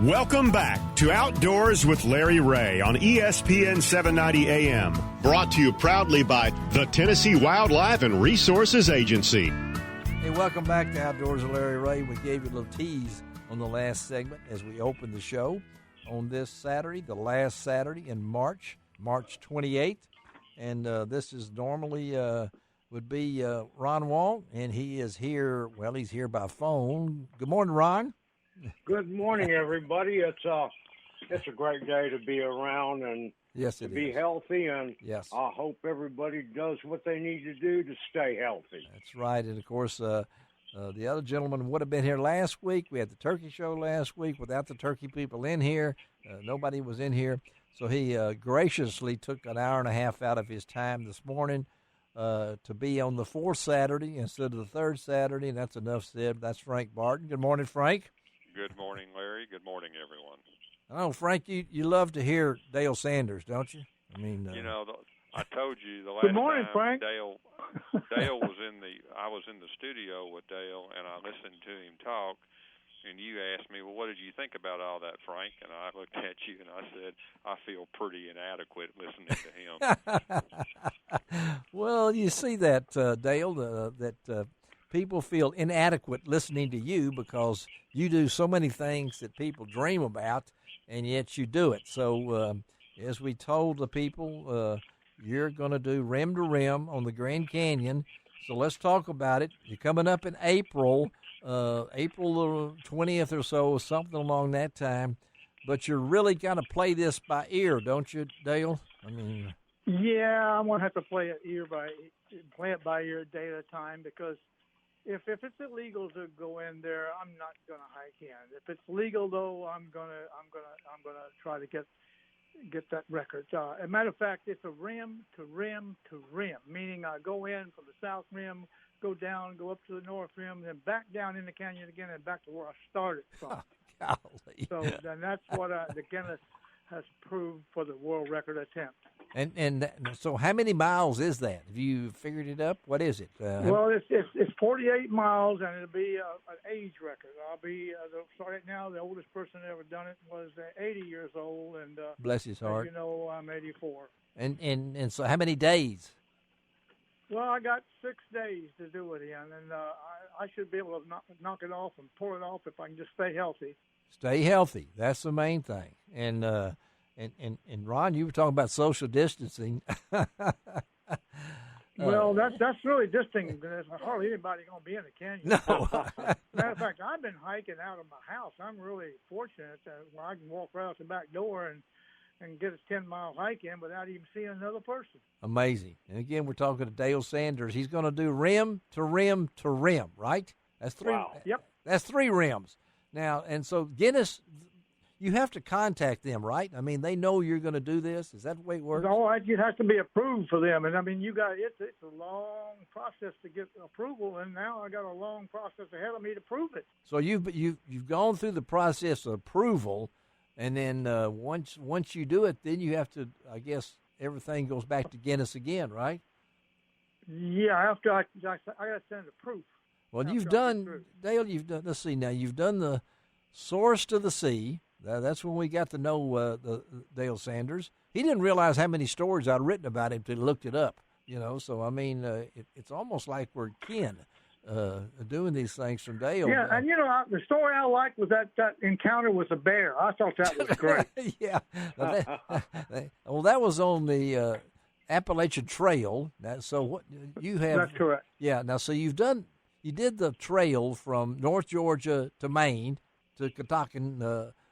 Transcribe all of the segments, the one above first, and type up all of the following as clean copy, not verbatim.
Welcome back to Outdoors with Larry Ray on ESPN 790 AM. Brought to you proudly by the Tennessee Wildlife and Resources Agency. Hey, welcome back to Outdoors with Larry Ray. We gave you a little tease on the last segment as we opened the show on this Saturday, the last Saturday in March 28th. And this is normally would be Ron Wong, and he is here. Well, he's here by phone. Good morning, Ron. Good morning, everybody. It's a great day to be around and yes, to be healthy, and yes, I hope everybody does what they need to do to stay healthy. That's right, and of course, the other gentleman would have been here last week. We had the turkey show last week without the turkey people in here. Nobody was in here, so he graciously took an hour and a half out of his time this morning to be on the fourth Saturday instead of the third Saturday, and that's enough said. That's Frank Barton. Good morning, Frank. Good morning, Larry. Good morning, everyone. Oh, Frank, you love to hear Dale Sanders, don't you? I mean, I told you the last Good morning, time Frank. Dale was I was in the studio with Dale, and I listened to him talk, and you asked me, well, what did you think about all that, Frank? And I looked at you, and I said, I feel pretty inadequate listening to him. Well, you see that, Dale, that people feel inadequate listening to you because you do so many things that people dream about, and yet you do it. So as we told the people, you're going to do rim to rim on the Grand Canyon. So let's talk about it. You're coming up in April the 20th or so, something along that time. But you're really going to play this by ear, don't you, Dale? I mean, yeah, I'm going to have to play it by ear a day at a time, because if it's illegal to go in there, I'm not going to hike in. If it's legal, though, I'm gonna try to get that record. As a matter of fact, it's a rim to rim to rim, meaning I go in from the south rim, go down, go up to the north rim, then back down in the canyon again, and back to where I started from. Oh, golly. So then that's what the Guinness has approved for the world record attempt. And so how many miles is that? Have you figured it up? What is it? Well, it's 48 miles, and it'll be an age record. I'll be right now. The oldest person that ever done it was 80 years old, and bless his heart. As you know, I'm 84. And so how many days? Well, I got 6 days to do it in, and I should be able to knock it off and pull it off if I can just stay healthy. Stay healthy. That's the main thing. And Ron, you were talking about social distancing. Well, that's really distancing. There's hardly anybody going to be in the canyon. No. Matter of fact, I've been hiking out of my house. I'm really fortunate that I can walk right out the back door and get a 10-mile hike in without even seeing another person. Amazing. And again, we're talking to Dale Sanders. He's going to do rim to rim to rim, right? That's three. Wow. Yep. That's 3 rims. Now, and so Guinness, you have to contact them, right? I mean, they know you're going to do this. Is that the way it works? No, it has to be approved for them. And, I mean, it's a long process to get approval, and now I got a long process ahead of me to prove it. So you've gone through the process of approval, and then once you do it, then you have to, I guess, everything goes back to Guinness again, right? Yeah, after I got to send the proof. Well, you've done, Dale, let's see now, you've done the Source to the Sea. That's when we got to know the Dale Sanders. He didn't realize how many stories I'd written about him until he looked it up, So, I mean, it's almost like we're kin doing these things from Dale. Yeah, and, the story I liked was that encounter with a bear. I thought that was great. Yeah. Well, that was on the Appalachian Trail. So what you have? That's correct. Yeah. Now, so you did the trail from North Georgia to Maine to Catoctin,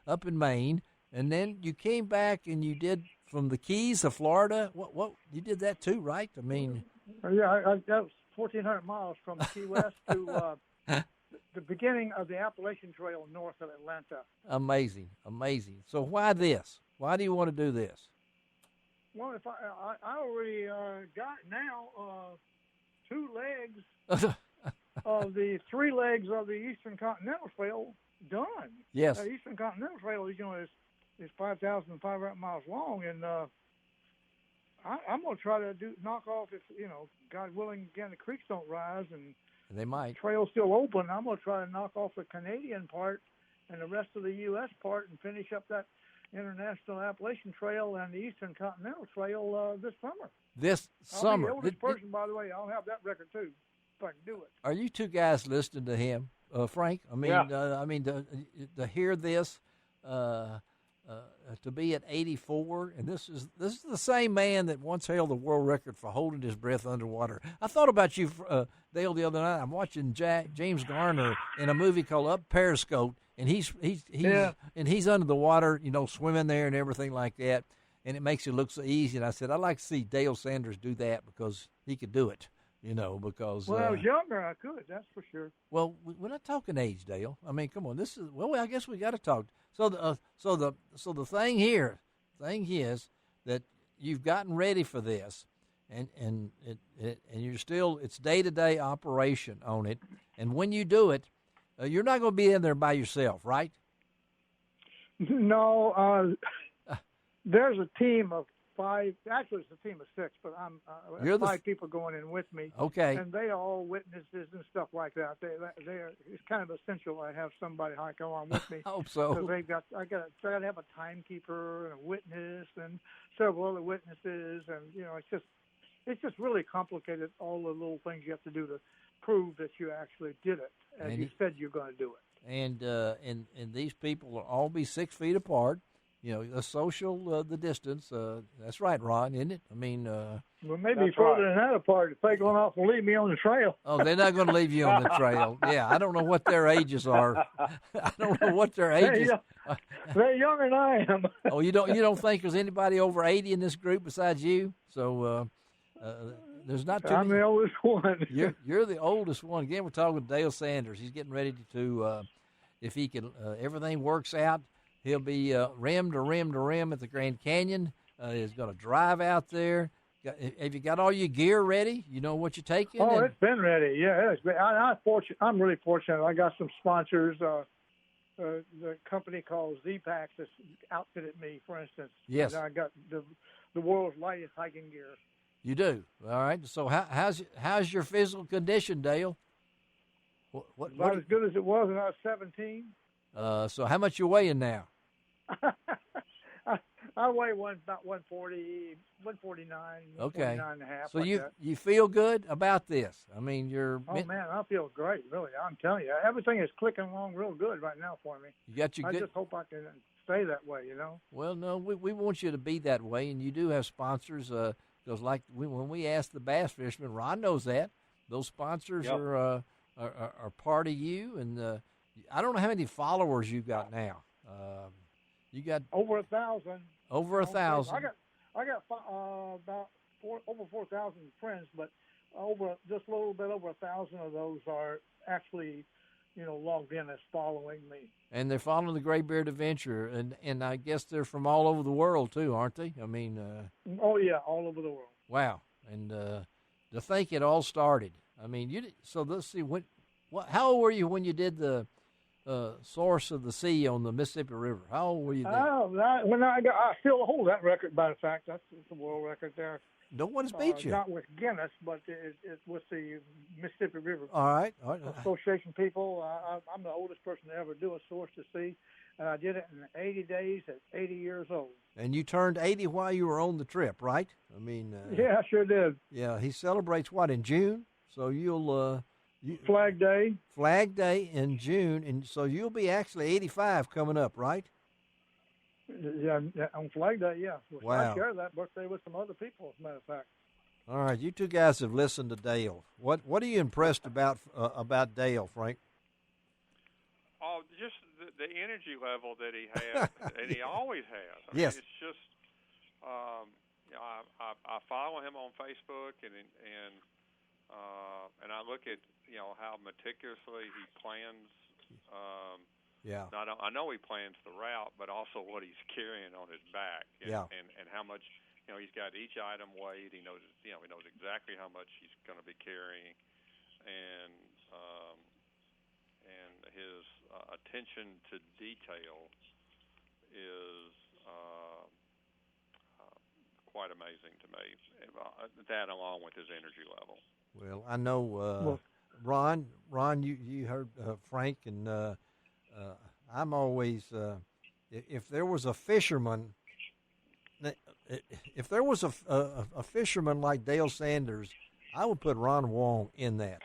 up in Maine, and then you came back and you did from the Keys to Florida. What you did that too, right? I mean, yeah, that was 1,400 miles from Key West to the beginning of the Appalachian Trail north of Atlanta. Amazing. So why this? Why do you want to do this? Well, if I already got now 2 legs of the 3 legs of the Eastern Continental Trail done. Yes. The Eastern Continental Trail is 5,500 miles long, and I'm going to try to knock off, if God willing, again, the creeks don't rise and they might. The trail's still open. I'm going to try to knock off the Canadian part and the rest of the U.S. part and finish up that International Appalachian Trail and the Eastern Continental Trail this summer. This summer. I'll be the oldest person, by the way. I'll have that record too, if I can do it. Are you two guys listening to him, Frank? I mean, Yeah. To hear this, to be at 84, and this is the same man that once held the world record for holding his breath underwater. I thought about you, Dale, the other night. I'm watching James Garner in a movie called Up Periscope, and he's under the water, swimming there and everything like that, and it makes it look so easy. And I said, I'd like to see Dale Sanders do that because he could do it. Because when I was younger, I could. That's for sure. Well, we're not talking age, Dale. I mean, come on. I guess we got to talk. So the thing is that you've gotten ready for this, and you're still, it's day-to-day operation on it. And when you do it, you're not going to be in there by yourself, right? No, there's a team of 5. Actually, it's a team of 6, but You're 5 people going in with me. Okay. And they are all witnesses and stuff like that. It's kind of essential I have somebody go on with me. I hope so. Because I got to have a timekeeper and a witness and several other witnesses, and it's just really complicated. All the little things you have to do to prove that you actually did it, as you said you're going to do it. And these people will all be 6 feet apart. The social, the distance. That's right, Ron, isn't it? I mean, well, maybe further than that apart. If they're going off and leave me on the trail. Oh, they're not going to leave you on the trail. Yeah, I don't know what their ages are. I don't know what their ages. They're younger than I am. Oh, you don't think there's anybody over 80 in this group besides you? So there's not too I'm many. the oldest one. You're the oldest one. Again, we're talking with Dale Sanders. He's getting ready to, if he can, everything works out. He'll be rim to rim to rim at the Grand Canyon. He's going to drive out there. Have you got all your gear ready? You know what you're taking? Oh, it's been ready. Yeah, it's been. I'm really fortunate. I got some sponsors. The company called Z-Pack that's outfitted me, for instance. Yes. And I got the world's lightest hiking gear. You do. All right. So how's your physical condition, Dale? About as good as it was when I was 17. So how much you weighing now? I weigh about 140, 149, okay. 149 and a half. So like you feel good about this? I mean, Oh man, I feel great. Really, I'm telling you, everything is clicking along real good right now for me. You got your I good. just hope I can stay that way. Well, no, we want you to be that way, and you do have sponsors. Because when we asked the bass fishermen, Ron knows that those sponsors are part of you, and I don't know how many followers you got now. You got over 1,000. Over 1,000. I got about over 4,000 friends, but just a little bit over 1,000 of those are actually, logged in as following me. And they're following the Graybeard Adventure, and I guess they're from all over the world too, aren't they? I mean. Oh yeah, all over the world. Wow, and to think it all started. I mean, so let's see how old were you when you did the Source of the Sea on the Mississippi River? How old were you then? I still hold that record. By the fact, it's a world record there. No one's beat you. Not with Guinness, but it's with the Mississippi River. All right. Association people. I'm the oldest person to ever do a Source to Sea, and I did it in 80 days at 80 years old. And you turned 80 while you were on the trip, right? I mean. Yeah, I sure did. Yeah, he celebrates what, in June? So you'll. Flag Day. Flag Day in June, and so you'll be actually 85 coming up, right? Yeah, on Flag Day, yeah. Wow. I share that birthday with some other people, as a matter of fact. All right, you two guys have listened to Dale. What are you impressed about Dale, Frank? Oh, just the energy level that he has, and he always has. I yes. mean, it's just, I follow him on Facebook, and I look at how meticulously he plans. Yeah. I know he plans the route, but also what he's carrying on his back, and how much he's got each item weighed. He knows he knows exactly how much he's going to be carrying, and his attention to detail is quite amazing to me. That along with his energy level. Well, I know, Ron, you heard Frank, and I'm always if there was a fisherman, if there was a fisherman like Dale Sanders, I would put Ron Wong in that,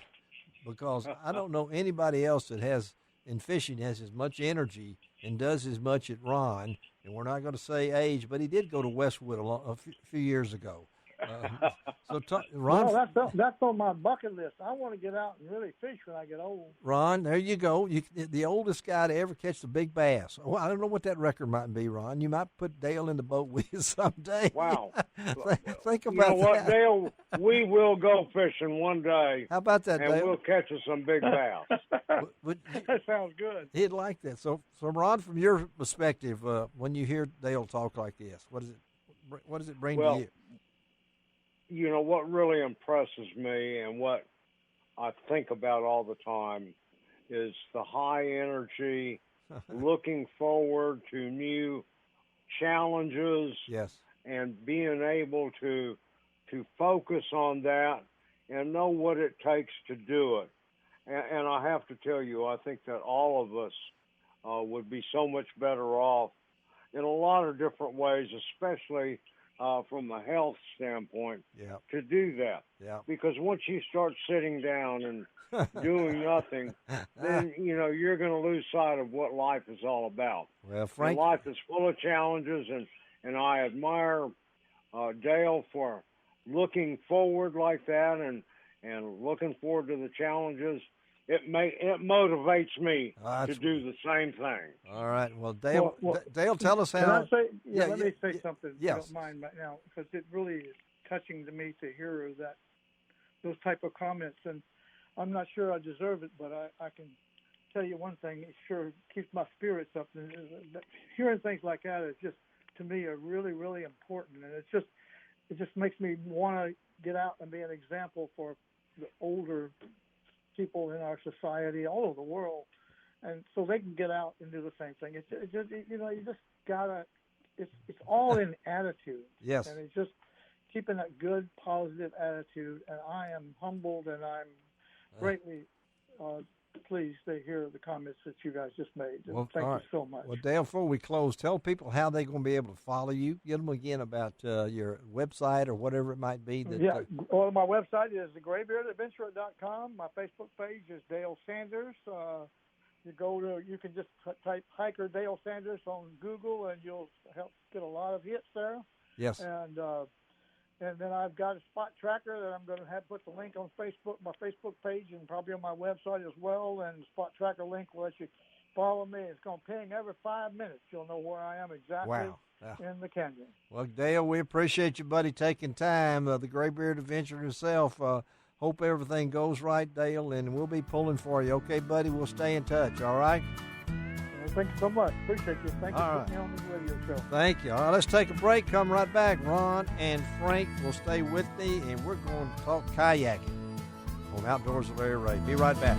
because I don't know anybody else that has in fishing has as much energy and does as much as Ron. And we're not going to say age, but he did go to Westwood a few years ago. Ron, well, that's on my bucket list. I want to get out and really fish when I get old. Ron, there you go. The oldest guy to ever catch the big bass. Well, I don't know what that record might be, Ron. You might put Dale in the boat with you someday. Wow. Think about that. You know what, Dale? We will go fishing one day. How about that, and Dale? We'll catch us some big bass. That sounds good. He'd like that. So Ron, from your perspective, when you hear Dale talk like this, what does it bring to you? You know, what really impresses me and what I think about all the time is the high energy, looking forward to new challenges, yes, and being able to focus on that and know what it takes to do it. And I have to tell you, I think that all of us would be so much better off in a lot of different ways, especially from a health standpoint, to do that. Yeah. Because once you start sitting down and doing nothing, then, you know, you're going to lose sight of what life is all about. Well, Frank, and life is full of challenges, and I admire Dale for looking forward like that and looking forward to the challenges. It motivates me to do the same thing. All right. Well, Dale, Dale, tell us how. Can I say? Let me say something. If yes. you don't mind right now, because it really is touching to me to hear those type of comments, and I'm not sure I deserve it, but I can tell you one thing. It sure keeps my spirits up. And hearing things like that is just, to me, are really, really important, and it just makes me want to get out and be an example for the older people in our society all over the world, and so they can get out and do the same thing. It's just, you know, you just gotta. It's all in attitude. Yes. And it's just keeping that good, positive attitude. And I am humbled, and I'm greatly pleased to hear the comments that you guys just made. Well, thank you so much. Well, Dale, before we close, tell people how they're going to be able to follow you. Get them again about your website or whatever it might be. Well, my website is thegraybeardadventurer.com. My Facebook page is Dale Sanders. You can just type hiker Dale Sanders on Google, and you'll get a lot of hits there. Yes. And then I've got a spot tracker that I'm going to put the link on Facebook, my Facebook page, and probably on my website as well. And the spot tracker link will let you follow me. It's going to ping every 5 minutes. You'll know where I am exactly in the canyon. Well, Dale, we appreciate you, buddy, taking time. The Graybeard Adventurer himself. Hope everything goes right, Dale, and we'll be pulling for you. Okay, buddy? We'll stay in touch, all right? Thank you so much. Appreciate you. Thank you for putting me on this radio show. Thank you. All right, let's take a break. Come right back. Ron and Frank will stay with me, and we're going to talk kayaking on Outdoors with Larry Ray. Be right back.